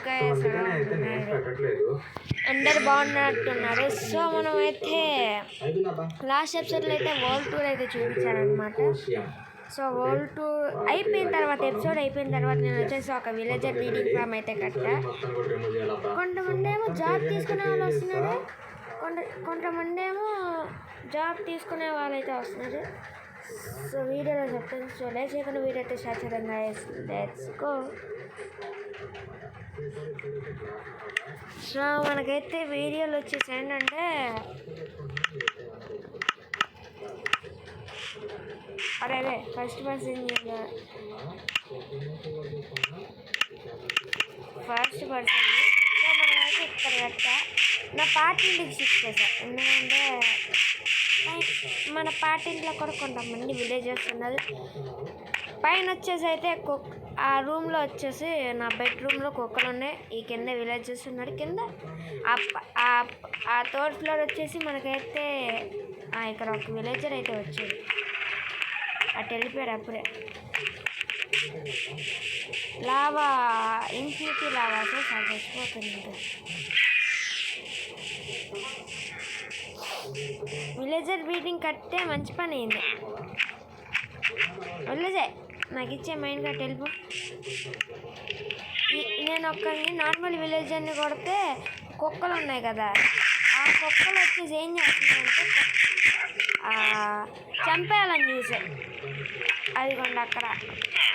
Guys అందరు బాగున్నట్టున్నారు. So మనం అయితే లాస్ట్ ఎపిసోడ్లో అయితే వరల్డ్ టూర్ అయితే చూపించారనమాట. సో వరల్డ్ టూర్ అయిపోయిన తర్వాత ఎపిసోడ్ అయిపోయిన తర్వాత నేను వచ్చేసి ఒక విలేజర్ బ్రీడింగ్ ఫామ్ అయితే కట్టా. కొంతమంది ఏమో జాబ్ తీసుకునే వాళ్ళు వస్తున్నారు, కొంతమంది ఏమో జాబ్ తీసుకునే వాళ్ళు అయితే వస్తున్నారు. సో వీడియోలో చెప్తాను. సో లేకుండా వీడియో అయితే స్టార్ట్ చేద్దాం గైస్, లెట్స్ గో. సో మనకైతే వీడియోలు వచ్చేసి ఏంటంటే అరే ఫస్ట్ పర్సన్ సో మనమైతే ఇక్కడ కట్ట నా పార్టీకి షిఫ్ట్ చేశాను. ఎందుకంటే మన పార్టీలో కూడా కొంతమంది విలేజర్స్ ఉన్నారు. పైన వచ్చేసి అయితే ఆ రూమ్లో వచ్చేసి నా బెడ్రూమ్లో కుక్కలు ఉన్నాయి. ఈ కింద విలేజర్స్ ఉన్నాడు. కింద ఆ థర్డ్ ఫ్లోర్ వచ్చేసి మనకైతే ఇక్కడ ఒక విలేజర్ అయితే వచ్చేది, అటు వెళ్ళిపోయాడు అప్పుడే. లావా ఇన్ఫినిటీ లావా సార్ చచ్చిపోతుంది. విలేజర్ బ్రీడింగ్ కట్టే మంచి పని అయింది. విలేజే నాకు ఇచ్చే మైండ్ కట్ వెళ్ళిపో. నేను ఒక్కరిని నార్మల్ విలేజర్ని కొడితే కుక్కలు ఉన్నాయి కదా, ఆ కుక్కలు వచ్చేసి ఏం చేస్తున్నాయంటే చంపేయాలని చూసే. అదిగోండి అక్కడ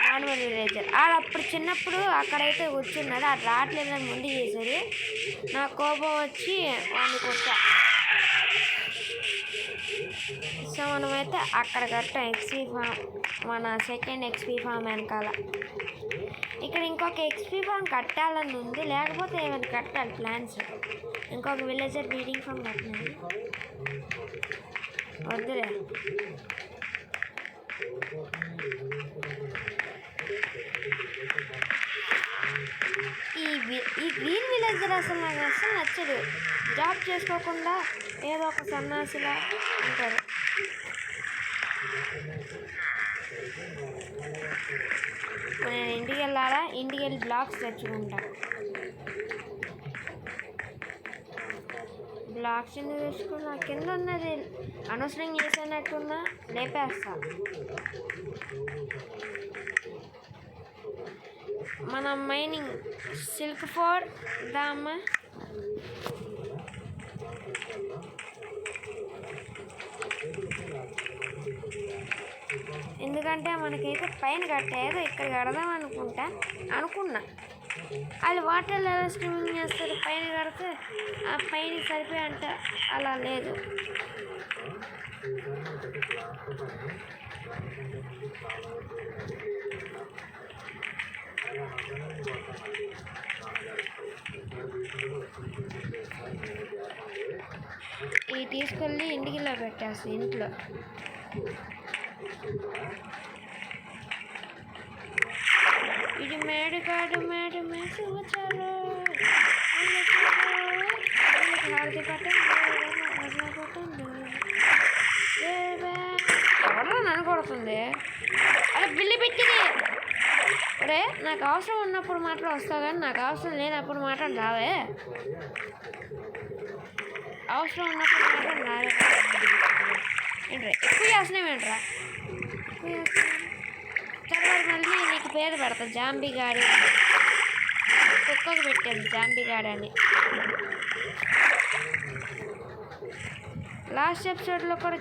నార్మల్ విలేజర్ అప్పుడు చిన్నప్పుడు అక్కడైతే కూర్చున్నాడు, అది రావట్లేదని ముందు చేశారు. నా కోపం వచ్చి వాడిని కొట్టా. సో మనమైతే అక్కడ కట్టాం ఎక్స్పీ ఫామ్, మన సెకండ్ ఎక్స్పీ ఫామ్ వెనకాల. ఇక్కడ ఇంకొక ఎక్స్పీ ఫామ్ కట్టాలని ఉంది, లేకపోతే ఏమైనా కట్టాలి ప్లాన్స్. ఇంకొక విలేజర్ బ్రీడింగ్ ఫామ్ కట్టినాను, వద్దులే. ఈ గ్రీన్ విలేజర్ అసలు నాకు అసలు నచ్చదు. జాబ్ చేసుకోకుండా ఏదో ఒక సన్నాసిలా ఉంటారు. నేను ఇంటికి వెళ్ళాలా, ఇంటికి వెళ్ళి బ్లాక్స్ తెచ్చుకుంటా. బ్లాక్స్ ఎందుకు తెచ్చుకున్నా, కింద ఉన్నది అనవసరం చేసినట్టున్నా లేపేస్తా. మన మైనింగ్ సిల్క్ ఫోర్ దామా ఎందుకంటే మనకైతే పైన కట్టేదో ఇక్కడ కడదాం అనుకున్నా. వాళ్ళు వాటర్లో ఎలా స్విమ్మింగ్ చేస్తారు, పైన కడితే ఆ పైన సరిపోయి అంట అలా లేదు. ఇవి తీసుకెళ్ళి ఇంటికిలో పెట్టేస్తాను. ఇంట్లో ఇది మేడకాడు మేసి వచ్చారు. ఎవరో నన్ను కొడుతుంది. అలా బిల్లు పెట్టింది. అరే నాకు అవసరం ఉన్నప్పుడు మాత్రం వస్తావు, కానీ నాకు అవసరం లేనప్పుడు మాత్రం రావే. అవసరం ఉన్నప్పుడు మాత్రం రావే. ఏంట్రా ఎక్కువ చేస్తున్నావేంట్రా? తర్వాత మళ్ళీ నీకు పేరు పెడతా, జాంబిగాడి. కుక్కకు పెట్టాను జాంబిగాడి అని. లాస్ట్ ఎపిసోడ్లో కూడా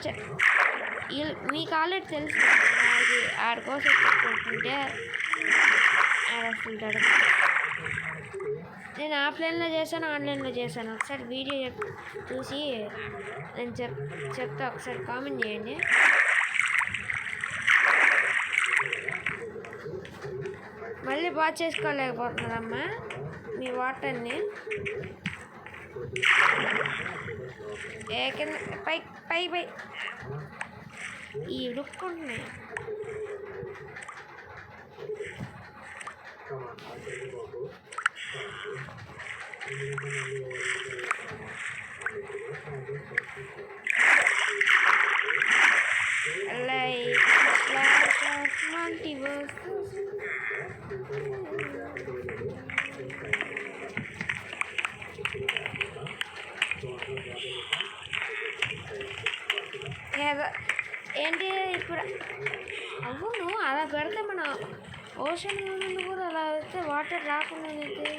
మీకు ఆల్రెడీ తెలుసు, అది ఆడి కోసం పెట్టుకుంటుంటే ఆడేస్తుంటాడు. నేను ఆఫ్లైన్లో చేశాను, ఆన్లైన్లో చేశాను. ఒకసారి వీడియో చూసి నేను చెప్తా, ఒకసారి కామెంట్ చేయండి. మళ్ళీ బాగా చేసుకోలేకపోతున్నారమ్మా మీ వాటర్ని. కింద పై ఈ రుక్కుంటున్నాయి. అవును, అలా పెడితే మన ఓషన్ ముందు కూడా అలా అయితే వాటర్ రాకుండా అయితే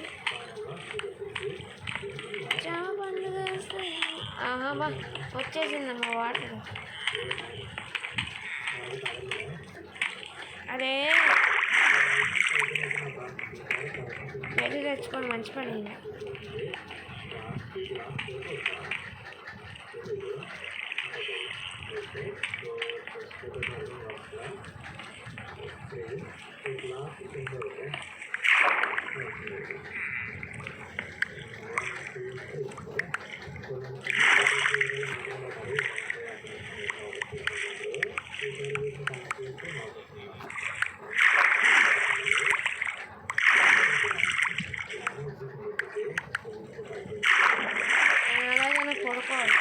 చాలా పండుగ వస్తాయి. ఆహా, వచ్చేసిందమ్మా వాటర్. అరే పెళ్ళి తెచ్చుకొని మంచి పని. అలాగైనా పడుకోవాలి.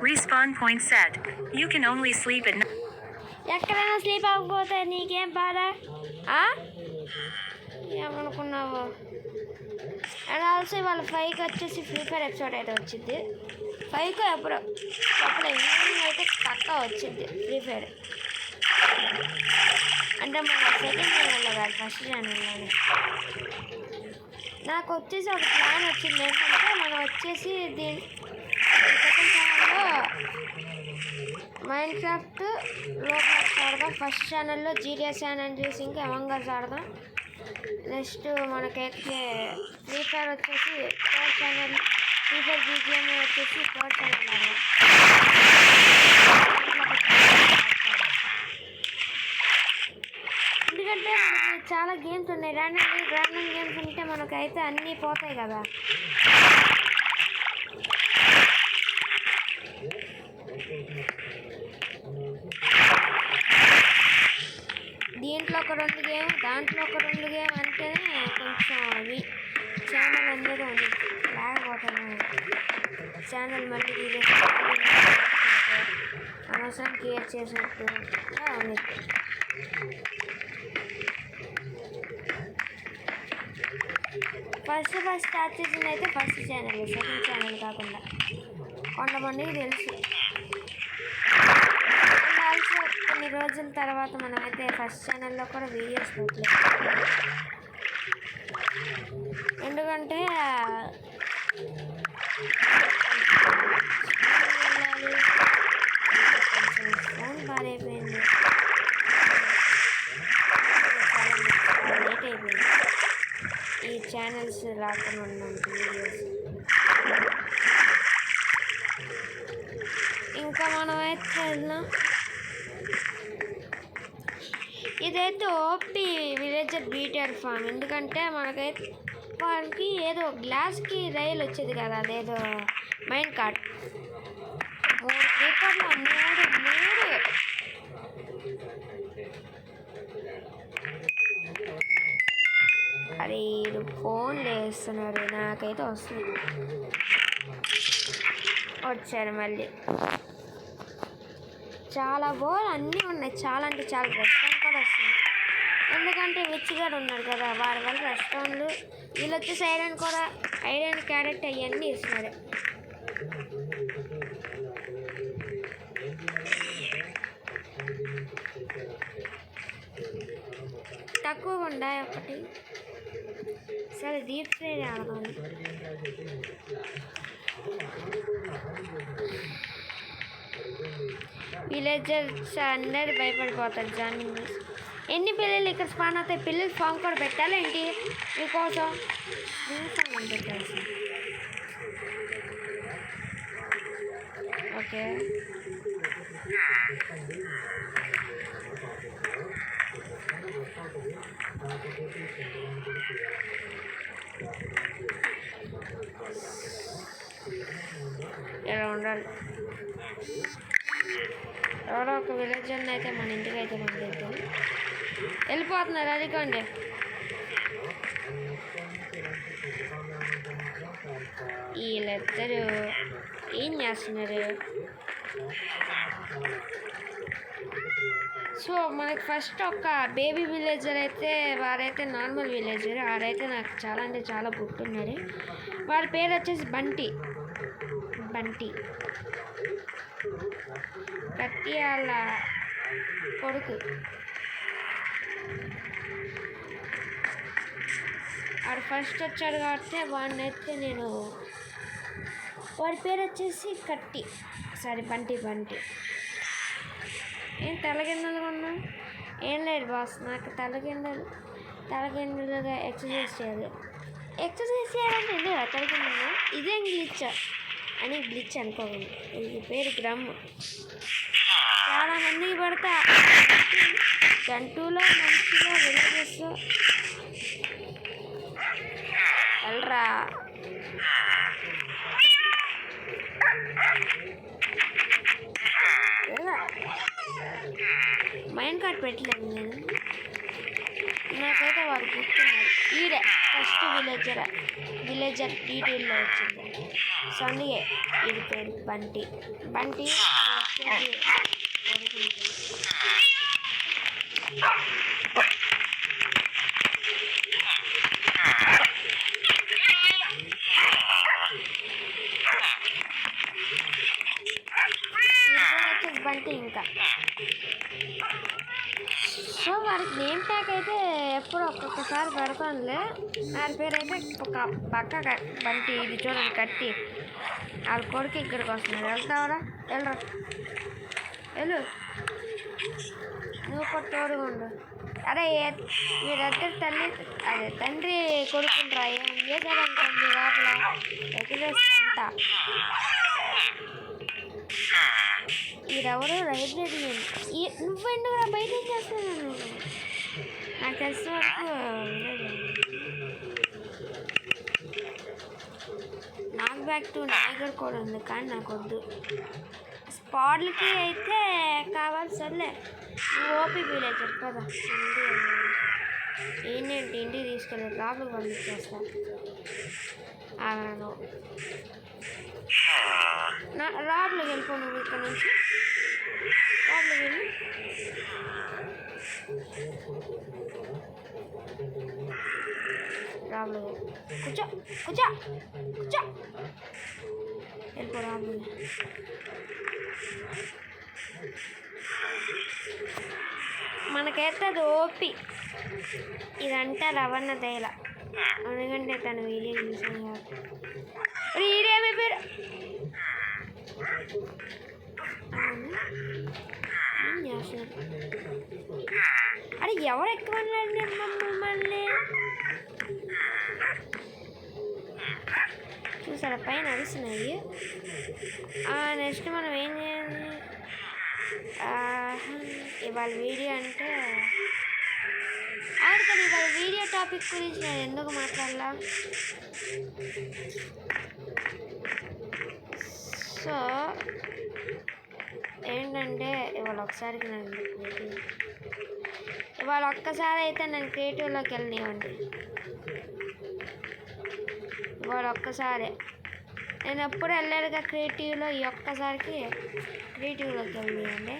Respawn point set. You can only sleep at night. ఎక్కడైనా స్లీప్ అవ్వకపోతే నీకేం బాధ? ఏమనుకున్నావు? అండ్ ఆల్సో ఇవాళ 5కి వచ్చేసి ఫ్రీ ఫైర్ ఎపిసోడ్ అయితే వచ్చింది. 5కో అప్పుడు ఈవినింగ్ అయితే పక్కా వచ్చింది ఫ్రీ ఫైర్. అంటే మన సెకండ్ ఛానల్లో కాదు, ఫస్ట్ ఛానల్లోనే. నాకు వచ్చేసి ఒక ప్లాన్ వచ్చింది ఏంటంటే, మనం వచ్చేసి సెకండ్ ఛానల్లో మైన్క్రాఫ్ట్ రోబ్లాక్స్ ఆడదాం, ఫస్ట్ ఛానల్లో GTA San Andreas ఇంకా అమంగ్ అస్ ఆడదాం. నెక్స్ట్ మనకైతే ఫ్రీ ఫైర్ వచ్చేసి third channel, free fire BGM వచ్చేసి థర్డ్ ఛానల్ ఆడదాం. ఎందుకంటే చాలా గేమ్స్ ఉన్నాయి, ర్యాండమ్ గేమ్స్ ఉంటే మనకైతే అన్నీ పోతాయి కదా. దీంట్లో ఒక 2 గేమ్, దాంట్లో ఒక 2 గేమ్ అంటేనే కొంచెం అవి ఛానల్ అనేది ఉంది. లేకపోతే ఛానల్ మళ్ళీ అనవసరం క్రియేట్ చేసినట్టు ఉంది. ఫస్ట్ స్టార్ట్ చేసింది అయితే ఫస్ట్ ఛానల్, సెకండ్ ఛానల్ కాకుండా. కొంతమందికి తెలుసు. అండ్ ఆల్సో కొన్ని రోజుల తర్వాత మనమైతే ఫస్ట్ ఛానల్లో కూడా వీడియోస్ పెట్టలేదు. ఎందుకంటే కొంచెం ఫోన్ పాడైపోయింది, చాలా లేట్ అయిపోయింది ఈ ఛానల్స్ రాకుండా ఉన్నాం వీడియోస్. ఇంకా మనమైతే వెళ్దాం. ఇదైతే ఓపీ విలేజర్ బీటర్ ఫామ్. ఎందుకంటే మనకైతే వాళ్ళకి ఏదో గ్లాస్కి రైలు వచ్చేది కదా, అదేదో మైండ్ కార్డ్ 3 క్రీపర్లు 3 అరే ఇది ఫోన్లు వేస్తున్నారు, నాకైతే వస్తుంది. వచ్చారు మళ్ళీ. చాలా బోల్ అన్నీ ఉన్నాయి, చాలా అంటే చాలా రెస్టారెంట్ కూడా వస్తుంది. ఎందుకంటే విచ్చిగాడు ఉన్నాడు కదా, వాడి వల్ల రెస్టారెంట్లు. వీళ్ళు వచ్చేసి ఐరన్ క్యారెట్ అవన్నీ ఇస్తున్నారు. తక్కువ ఉన్నాయి ఒకటి. సరే డీప్ ఫ్రై ఆడదాం. విలేజర్స్ అందరు భయపడిపోతారు. జాయినింగ్ ఎన్ని పిల్లలు ఇక్కడ స్పాన్ అవుతాయి? పిల్లలు ఫామ్ కూడా పెట్టాలి ఏంటి మీకోసం? ఫామ్ పెట్టాల్సి. ఓకే ఇలా ఉండాలి. ఎవరో ఒక విలేజర్ని అయితే మన ఇంటికి అయితే పంపిద్దాం. వెళ్ళిపోతున్నారు అదికోండి. వీళ్ళిద్దరు ఏం చేస్తున్నారు? సో మనకి ఫస్ట్ ఒక బేబీ విలేజర్ అయితే, వారైతే నార్మల్ విలేజర్. వారైతే నాకు చాలా అంటే చాలా గుర్తున్నాడు. వాడి పేరు వచ్చేసి బంటి. బంటి. కట్టి వాళ్ళ కొడుకు. వాడు ఫస్ట్ వచ్చాడు కాబట్టి వాడినైతే నేను, వాడి పేరు వచ్చేసి కట్టి, సారీ బంటి. ఏం తలకిందులు ఉన్నా? ఏం లేదు బాస్, నాకు తలకిందులుగా ఎక్సర్సైజ్ చేయాలి. ఎక్సర్సైజ్ చేయాలంటే ఎందుకు తలకిందులు? ఇదేం గ్లిచ్ అని గ్లిచ్ అనుకోవాలి. ఇది పేరు గ్రమ్. చాలామందికి పడతా గంటూలో మంచిలో విలేజెస్లో వెళ్ళరా. మైండ్ కార్డ్ పెట్టలేదు నేను, నాకైతే వాడు గుర్తున్నాడు. ఈడే ఫస్ట్ విలేజర్ డీటెయిల్లో వచ్చింది. సో అందుకే వీడి పేరు బంటి. బంటి ఇంకా. సో వాడికి నేమ్ ట్యాగ్ అయితే ఎప్పుడు ఒక్కొక్కసారి పెడతానులే. వాడి పేరు అయితే ఒక పక్క బంటి. ఇది చూడండి కట్టి. వాళ్ళ కొడుకు ఇక్కడికి వస్తున్నాడు. వెళ్తావరా? వెళ్ళు. నువ్వు కొట్టోడుగా ఉండు. అరే మీరందరూ తండ్రి కొడుకుంటారా? ఏం చేశారనుకోండి లోపల ఎగిరేస్తా. ఈరెవరు? లైబ్రరీయన్. నువ్వెందుకురా బయట ఏం చేస్తున్నాను? నాకు తెలిసిన వరకు నాకు బ్యాక్ టు నాగర్ కూడా ఉంది, కానీ నాకు వద్దు. స్పాట్లకి అయితే కావాలి. సర్లే నువ్వు ఓపీ విలేజర్ కదా, ఏంటంటే ఇంటికి తీసుకెళ్ళి లోపలికి పంపించేస్తా. అలాను లోపలికి వెళ్ళిపో. నువ్వు ఇక్కడ నుంచి లోపలికి వెళ్ళి కూర్చో వెళ్ళిపో లోపలికి. మనకైతే అది ఓపి. ఇదంతా రవణ దయల, ఎందుకంటే తను వీడియో చూసాను కాబట్టి. ఈడేమి పేరు? ఏం చేస్తున్నారు? అరే ఎవరు ఎక్కువ మమ్మల్ని చూసారా? పైన అరుస్తున్నాయి. నెక్స్ట్ మనం ఏం చేయాలి? ఇవాళ వీడియో అంటే అవును, ఇవాళ వీడియో టాపిక్ గురించి నేను ఎందుకు మాట్లాడాలా? సో ఏంటంటే ఇవాళ ఒక్కసారి అయితే నేను క్రియేటివ్లోకి వెళ్ళనివ్వండి. ఇవాళ ఒక్కసారి నేను ఎప్పుడు వెళ్ళాడుగా క్రియేటివ్లో, ఈ ఒక్కసారికి క్రియేటివ్లోకి వెళ్ళనివ్వండి.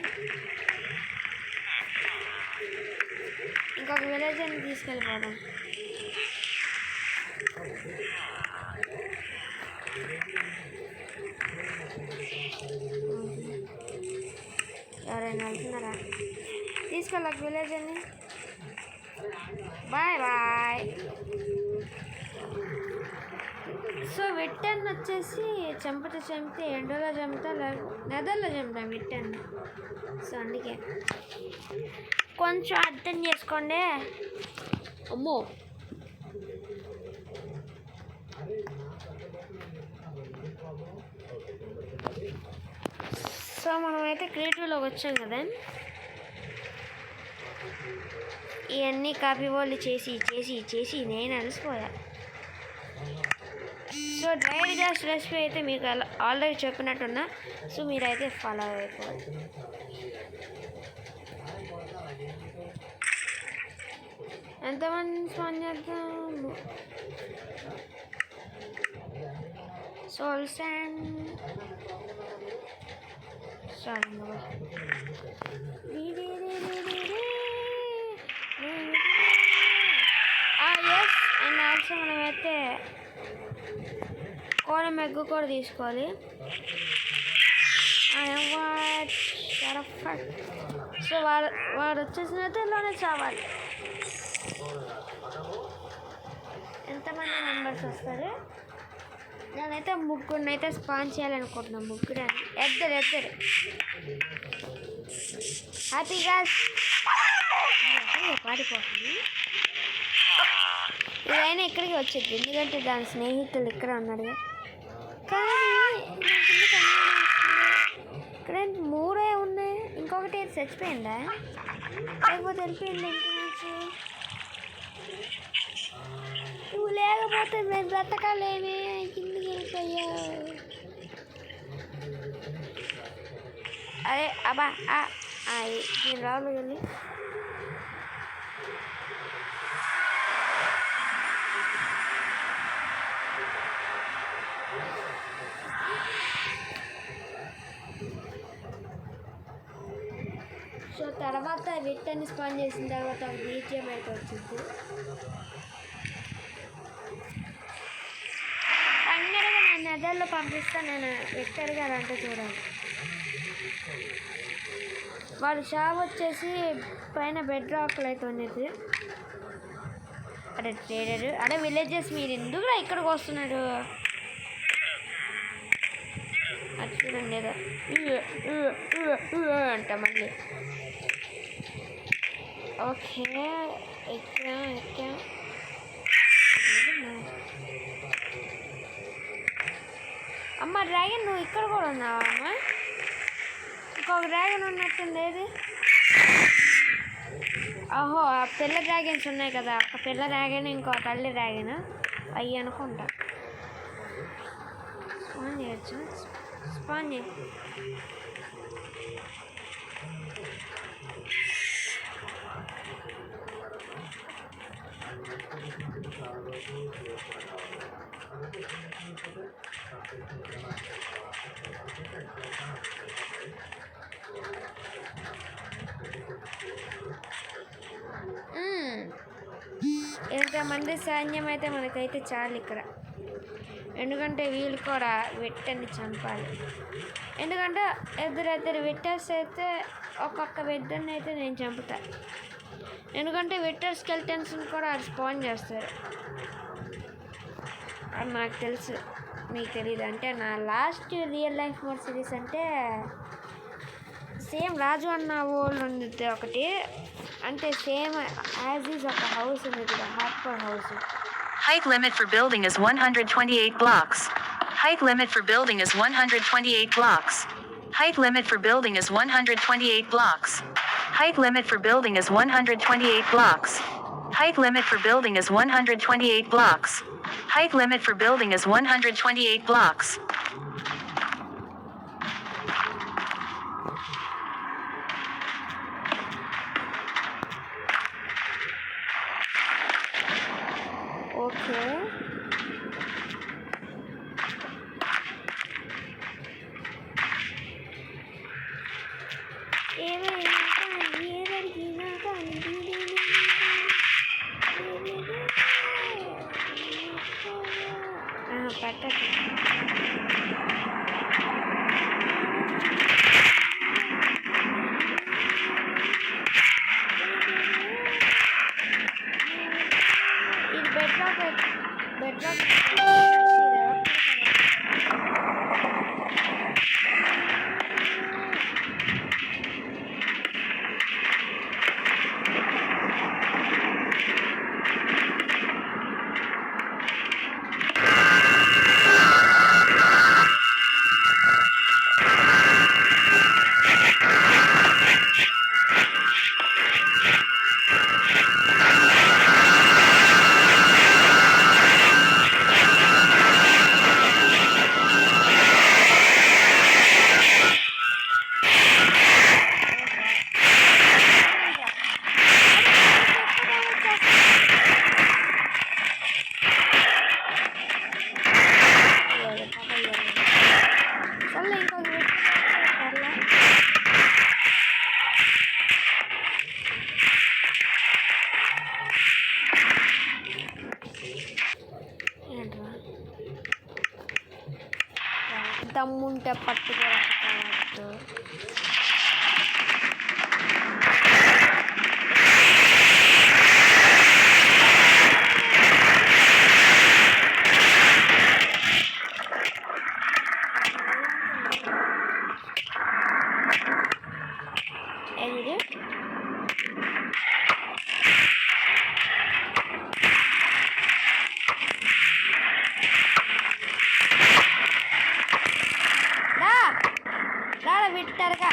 ఇంకొక విలేజ్ని తీసుకెళ్ళిపోదాం. ఎవరైనా వెళ్తున్నారా? తీసుకెళ్ళక విలేజ్ని. బాయ్. సో విట్టన్ వచ్చేసి చంపితే ఎండలో చంపుతా, నెదర్లో చంపుతాం విట్టన్. సో అందుకే కొంచెం అర్థం చేసుకోండి. అమ్మో సో మనమైతే క్రియేటివ్లోకి వచ్చాం కదా. ఇవన్నీ కాపీ వాళ్ళు చేసి నేను అలసిపోయా. సో డ్రై గ్యాస్ రెసిపీ అయితే మీకు ఆల్రెడీ చెప్పినట్టున్నా. సో మీరైతే ఫాలో అయిపోవాలి. ఎంతమంది స్పాన్ చేద్దాం? Soul sand S. And also మనమైతే కోలం ఎగ్ కూడా తీసుకోవాలి. సో వాడు వచ్చేసినలోనే చావాలి. ఎంతమంది మెంబర్స్ వస్తారు? నేనైతే ముగ్గురిని అయితే స్పాన్ చేయాలనుకుంటున్నాను. ముగ్గురు ఇద్దరు హ్యాపీగా పాడిపోతుంది. ఇదైనా ఇక్కడికి వచ్చింది ఎందుకంటే దాని స్నేహితులు ఇక్కడ ఉన్నారు. కానీ ఇక్కడ 3 ఉన్నాయి. ఇంకొకటి చచ్చిపోయిందా లేకపోతే వెళ్ళిపోయింది ఇంటి నుంచి? నువ్వు లేకపోతే మేము బ్రతకాలేమే. కిందికి వెళ్ళిపోయా. అరే అబ్బా నేను రావులు వెళ్ళి సో తర్వాత విట్టని స్పాన్ చేసిన తర్వాత బీజిఎం అయితే వచ్చింది. ఫైనల్గా నేను నెదర్లో పంపిస్తాను. నేను విక్టర్ గారు అంటే చూడాలి. వాడు షాప్ వచ్చేసి పైన బెడ్ రాక్లు అయితే ఉన్నది. అదే ట్రేడర్ అదే విలేజెస్ మీరు ఎందుకు ఇక్కడికి వస్తున్నారు? అది చూడండి ఏదో అంట మళ్ళీ. ఓకే ఎక్కాం. అమ్మ డ్రాగన్ నువ్వు ఇక్కడ కూడా ఉన్నావా అమ్మ? ఇంకొక డ్రాగన్ ఉన్నట్టుంది. ఏది? ఓహో ఆ పిల్ల డ్రాగన్స్ ఉన్నాయి కదా, ఒక పిల్ల డ్రాగన్ ఇంకో తల్లి డ్రాగన్ అయ్యి అనుకుంటా. స్పాన్ చేయొచ్చు. స్పాన్ చేయి. ఇంతమంది సైన్యం అయితే మనకైతే చాలు ఇక్కడ. ఎందుకంటే వీళ్ళు కూడా విట్టని చంపాలి. ఎందుకంటే ఇద్దరు విట్టర్స్ అయితే ఒక్కొక్క విట్టర్ని అయితే నేను చంపుతా. ఎందుకంటే విట్టర్ స్కెల్టన్స్ని కూడా అది స్పాన్ చేస్తారు. అది నాకు తెలుసు, మీకు తెలియదు. అంటే నా last real life mode series అంటే సేమ్ రాజు అన్న ఓల్డ్ ఉంది ఒకటి. అంటే సేమ్ యాజ్ ఈజ్ ఒక హౌస్ ఉంది కదా, hardcore house. Height limit for building is 128 blocks. Height limit for building is 128 blocks. Height limit for building is 128 blocks. Height limit for building is 128 blocks. Height limit for building is 128 blocks. Height limit for building is 128 blocks. Okay. దమ్ముంటే పట్టుకోవచ్చు. ఏది విట్టరుగా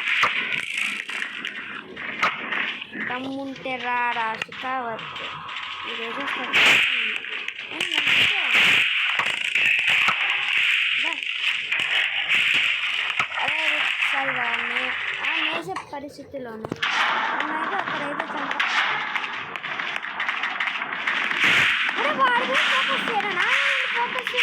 దమ్ముంటే రారా షికావత్. ఇదేదో అదే సరిగా నేసే పరిస్థితిలోనే నేనైతే అక్కడైతే వాడి ఫోకస్ చేయరా ఫోకస్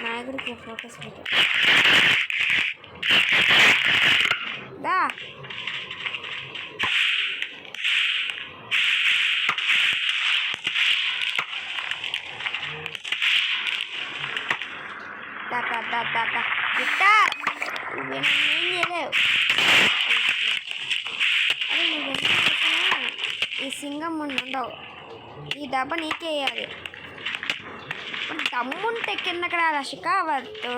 నాయకుడికి ఫోకస్ దా నువ్వేం చేయలేవు. అరే నువ్వేం ఈ సింగం ముందు ఉండవు. ఈ దెబ్బ నీకే వేయాలి. దమ్ముంటే కిందకి రాదా షికావద్దు.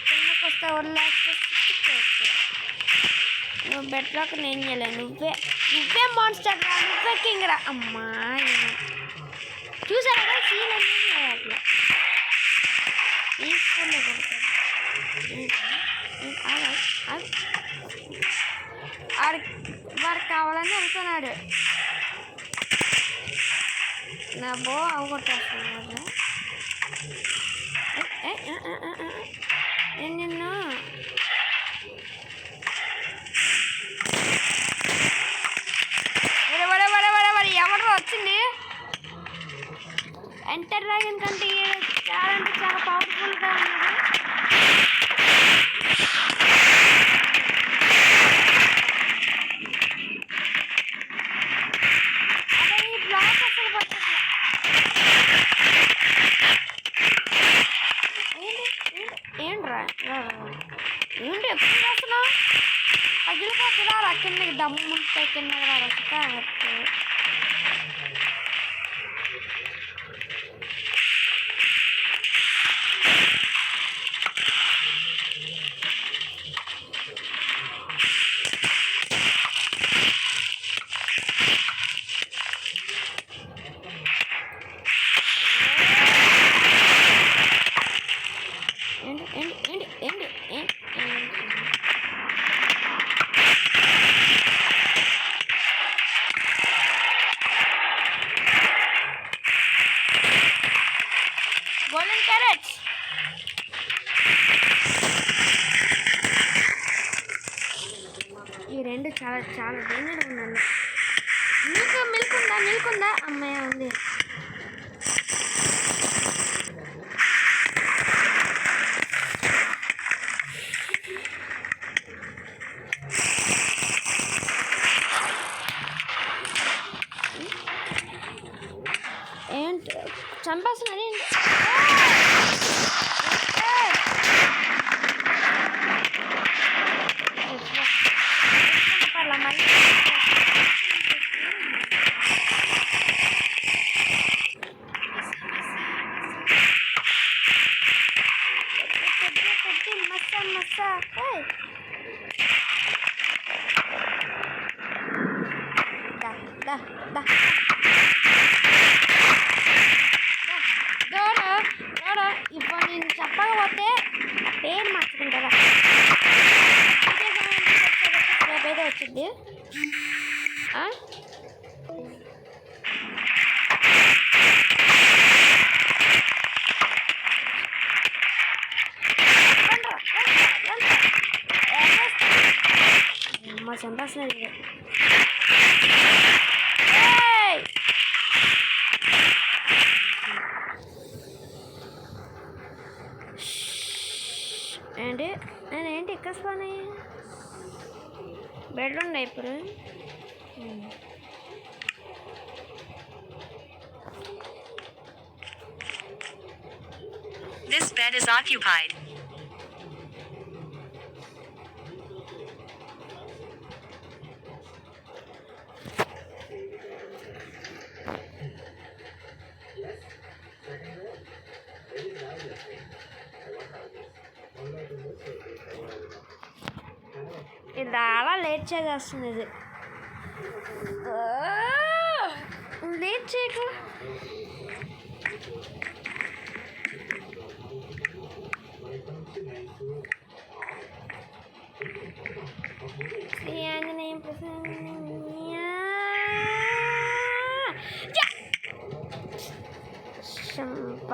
కిందకి వస్తే వదిలేస్తే నువ్వు బెట్లోకి నేను చేయలేను. నువ్వే మాన్స్టర్ రా, నువ్వే కింగ్ రా. అమ్మా చూసారా కదా సీన్ అన్నీ అట్లా తీసుకునే కొడతాడు. వాడికి కావాలని అనుకున్నాడు. నా బో అవగొట్టేస్తున్నాడు. నేను నిన్ను ఎవరు వచ్చింది ఎంటర్ డ్రాగన్ కంటే చాలా అంటే చాలా పవర్ఫుల్గా ఉన్నది. అదే ఈ బ్లాక్ అసలు పట్టట్లేదు. ఏంట్రా ఏంటి ఎప్పుడు చేస్తున్నావు? పగిలిపోతుందా రా కిందకి దమ్ముంటే కిందకి రా రసకా. గోల్డెన్ క్యారెట్స్ ఈ రెండు చాలా చాలా డేంజర్ ఉందండి. మిల్క్ ఉందా అమ్మాయి ఉంది. ఏంటి చంపేస్తున్నది మళ్ళీ మస్సా దా ఇది అమ్మ చంపేస్తున్నది ఇది. ఏంటి నేనేంటి ఇక్కడ స్పాన్ అయ్యా బెడ్ ఉండే ఇప్పుడు This bed is occupied. ఇది చాలా లేట్ చేసేస్తుంది ఇది లేట్ చేయకు శ్రీ ఆంజనేయం శంప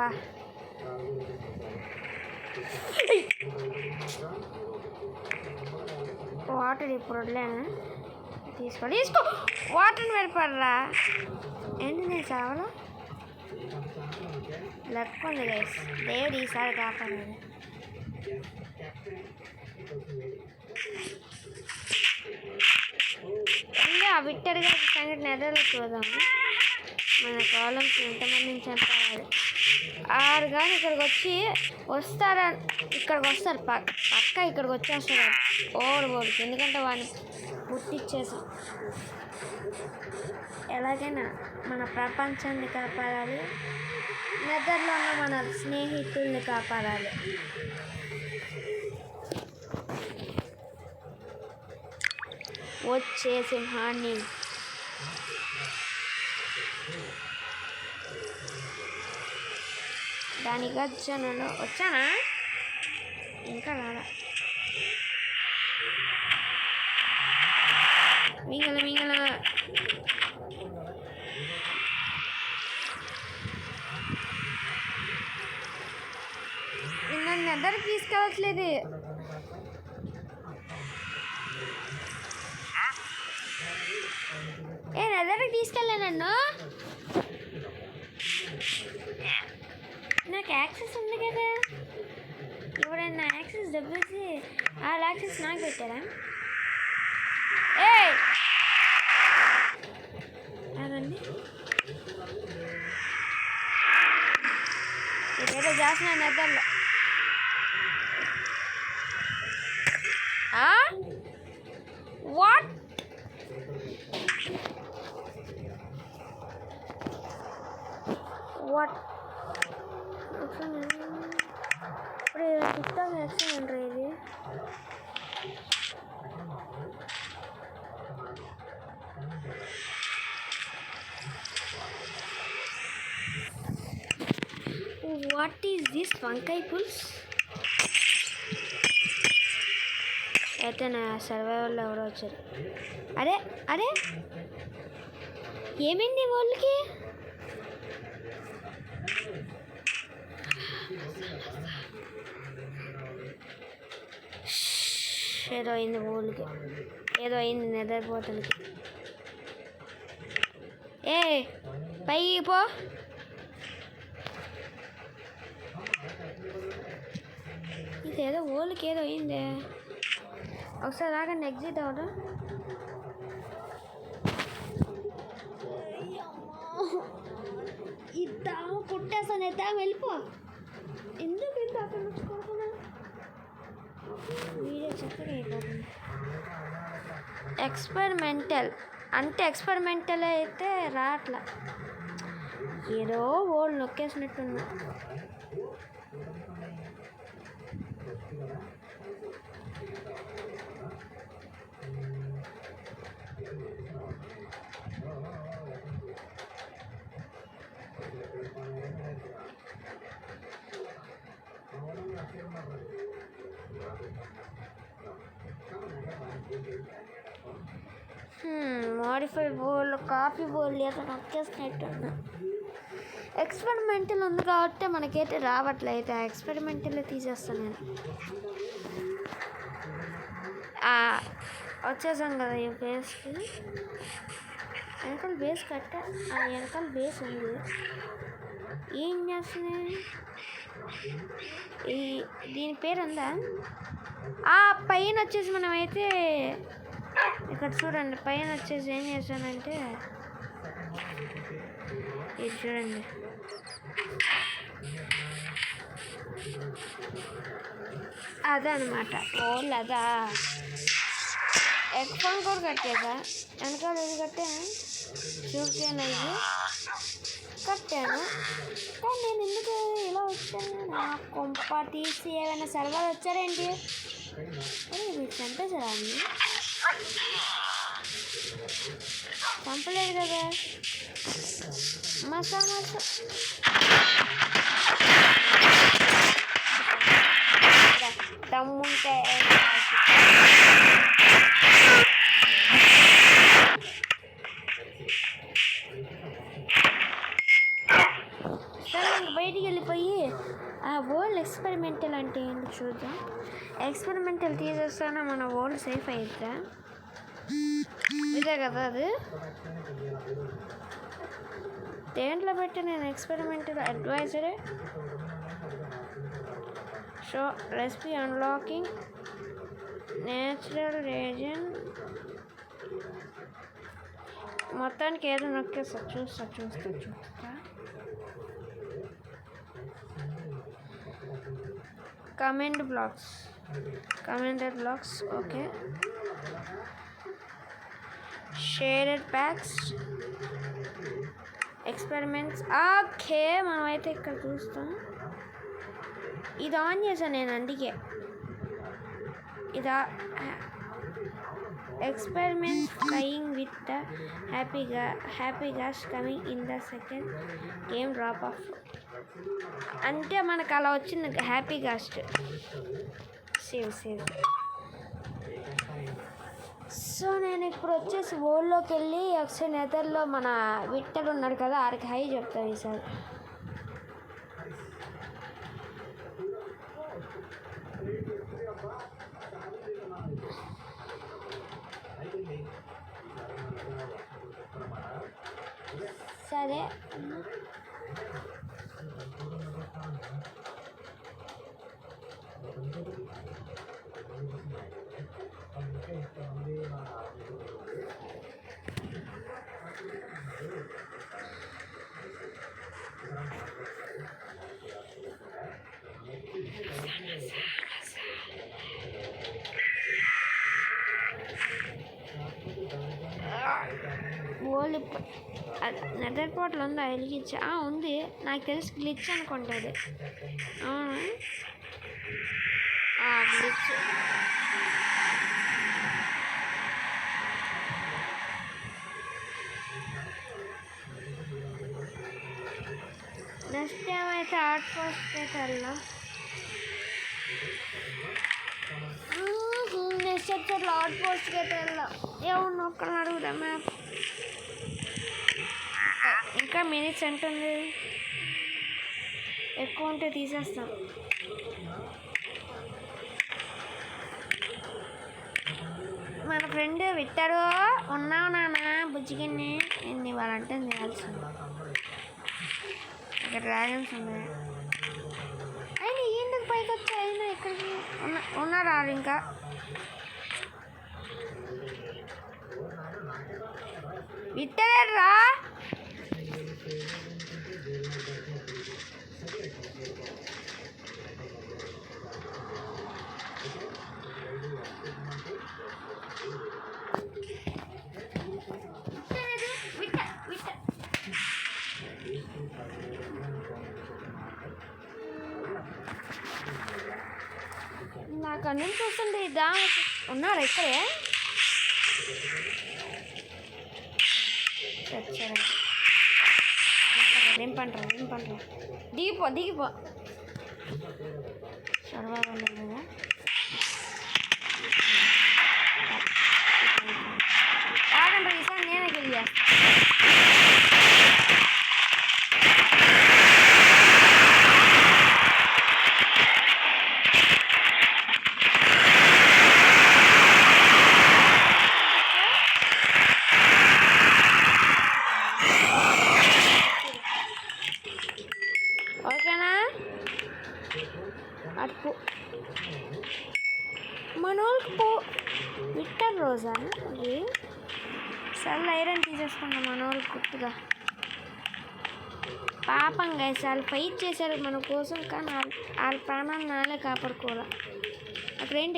వాటర్ ఇప్పుడు వదిలేనా తీసుకో వాటర్ని పెడపడరా ఏంటి నేను చావలో లెక్క ఉంది గైస్ దేవుడు ఈసారి కాపాడాలి ఇంకా విట్టడిగా సంగతి నెదర్లో చూద్దాము మన కాలమ్స్ ఎంతమందిని చంపాలి 6 కానీ ఇక్కడికి వస్తారు పక్క ఇక్కడికి వచ్చేస్తారు ఓడిపోడు ఎందుకంటే వాడిని గుర్తిచ్చేసాం ఎలాగైనా మన ప్రపంచాన్ని కాపాడాలి నెదర్లో ఉన్న మన స్నేహితుల్ని కాపాడాలి వచ్చే సింహాన్ని దాని గర్జనలో వచ్చానా ఇంకా రాలా మింగల నన్ను ఎద్దరికి తీసుకెళ్ళట్లేదు ఎద్దరికి తీసుకెళ్ళా నన్ను నాకు యాక్సెస్ ఉంది కదా ఎవరైనా యాక్సెస్ డబ్బేసి ఆ యాక్సెస్ నాకు పెట్టారా అదండి ఇదేదో చేస్తున్నాను నిద్రలో వాట్ వాట్ ఇప్పుడు టిక్టాక్ యాక్షన్ రా ఇది వాట్ ఈస్ దిస్ వంకాయ పుల్స్ అయితే నా సర్వైవల్లో ఎవరో వచ్చారు అరే ఏమైంది వాళ్ళకి ఏదో అయింది ఊళ్ళకి ఏదో అయింది నిద్రపోతానికి పైకి పో ఇదేదో ఊళ్ళకి ఏదో అయింది ఒకసారి రాగా ఎగ్జిట్ అవడా ఇద్దాము కుట్టేస్తాను ఇద్దాం వెళ్ళిపో ఎందుకు ఇంత అక్కడ వచ్చుకోకుండా వీడియో చక్కగా అయిపోతుంది ఎక్స్పెరిమెంటల్ అంటే ఎక్స్పెరిమెంటల్ అయితే రాట్లా ఏదో ఓల్డ్ నొక్కేసినట్టున్నా మోడిఫై బోల్ కాఫీ బోల్ ఏదో నొక్కేసినట్టు. ఎక్స్పెరిమెంటల్ ఉంది కాబట్టి మనకైతే రావట్లేదు. ఆ ఎక్స్పెరిమెంటల్ తీసేస్తాను నేను. వచ్చేసాం కదా ఈ బేస్కి. వెనకాల బేస్ కట్టా, వెనకాల బేస్ ఉంది. ఏం చేస్తున్నాయి దీని పేరు ఉందా? పైన వచ్చేసి మనమైతే ఇక్కడ చూడండి, పైన వచ్చేసి ఏం చేశానంటే ఇది చూడండి, అదే అనమాట ఓల్. అదా ఎగ్ ఫోన్ కూడా కట్టేదా? వెనకాల ఇది కట్టాను, చూపాను, ఇది కట్టాను. కానీ నేను ఎందుకు ఇలా వచ్చాను? నా కొంప తీసి ఏమైనా సర్వర్ వచ్చారేంటి? మీరు చంపేశారా అండి? చంపలేదు కదా. మసా దమ్ముంటే బయటికి వెళ్ళిపోయి ఆ వరల్డ్ ఎక్స్పెరిమెంటల్ అంటే ఏంటి చూద్దాం. ఎక్స్పెరిమెంటల్ తీసేస్తానా మన వరల్డ్ సేఫ్ అయిద్దా? ఇదే కదా అది. దేంట్లో పెట్టి నేను experimental advisory show recipe unlocking natural reason మొత్తానికి ఏదో నొక్కేస్తా. చూస్తా commented blocks okay. Shaded packs experiments okay. మనమైతే ఇక్కడ చూస్తాం. ఇది ఆన్ చేశాను నేను, అందుకే ఇదా experiments flying with the happy gas coming in the second game drop off. అంటే మనకు అలా వచ్చింది హ్యాపీ గాస్ట్. సేవ్. సో నేను ఇప్పుడు వచ్చేసి వరల్డ్లోకి వెళ్ళి ఒకసారి నెదర్లో మన విక్టర్ ఉన్నాడు కదా, ఆడికి హై చెప్తాను ఈసారి. సరే ఓన్లీ నెదర్ పోర్టల్ ఉందా? వెలిగించా ఉంది, నాకు తెలిసి గ్లిచ్ అనుకుంటుంది. గ్లిచ్. నెక్స్ట్ ఏమైతే ఆర్ట్ పోస్ట్కి అయితే వెళ్దాం. నెక్స్ట్ ఎపిసోడ్లో ఆర్ట్ పోస్ట్కి అయితే వెళ్దాం. ఏమన్నా ఒక్కరిని అడుగుదాం. మ్యాప్ ఇంకా మినిట్స్ ఎంత ఉంది? ఎక్కువ ఉంటే తీసేస్తాం. మన ఫ్రెండ్ విట్టారు, ఉన్నావు నాన్న బుజ్జిగిన్ని, నేను ఇవ్వాలంటే చేయాల్సింది. ఇక్కడ డ్రాగన్స్ ఉన్నాయి. అయినా ఎందుకు పైకి వచ్చాయి? అయినా ఇక్కడికి ఉన్నారా ఇంకా? విట్టలేదురా. నాకు అన్నీ చూస్తుంటే ఇదా ఉన్నారా ఇక్కడే? ఏం పంటరా దిగిపో చదవాలి కదా. రోజా ఇది? సరే ఐరన్ తీసేసుకున్నాం మన వాళ్ళు గుర్తుగా. పాపం గైస్ వాళ్ళు ఫైట్ చేశారు మన కోసం, కానీ వాళ్ళ ప్రాణాలు నాలే కాపాడుకోవాలి. అక్కడ ఏంటి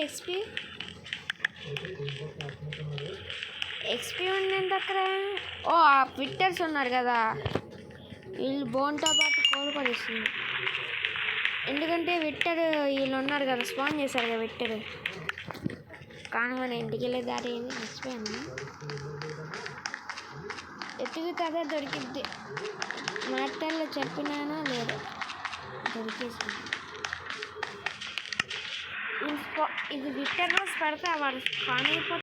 ఎక్స్పీ ఉంది అక్కడ. ఓ ఆ విట్టర్స్ ఉన్నారు కదా, వీళ్ళు బోన్తో పాటు కోలుపడిస్తుంది. ఎందుకంటే విట్టర్ వీళ్ళు ఉన్నారు కదా, స్పాన్ చేశారు కదా విట్టర్. కానీ మన ఇంటికి వెళ్ళే దారి ఏంది మర్చిపోయాను. ఎత్తుకు కదా దొరికిద్ది, మాటల్లో చెప్పినానో లేదు దొరికేసింది. ఇది విట్టర్ రోజు పడితే వాడు స్పాన్ అయిపోతే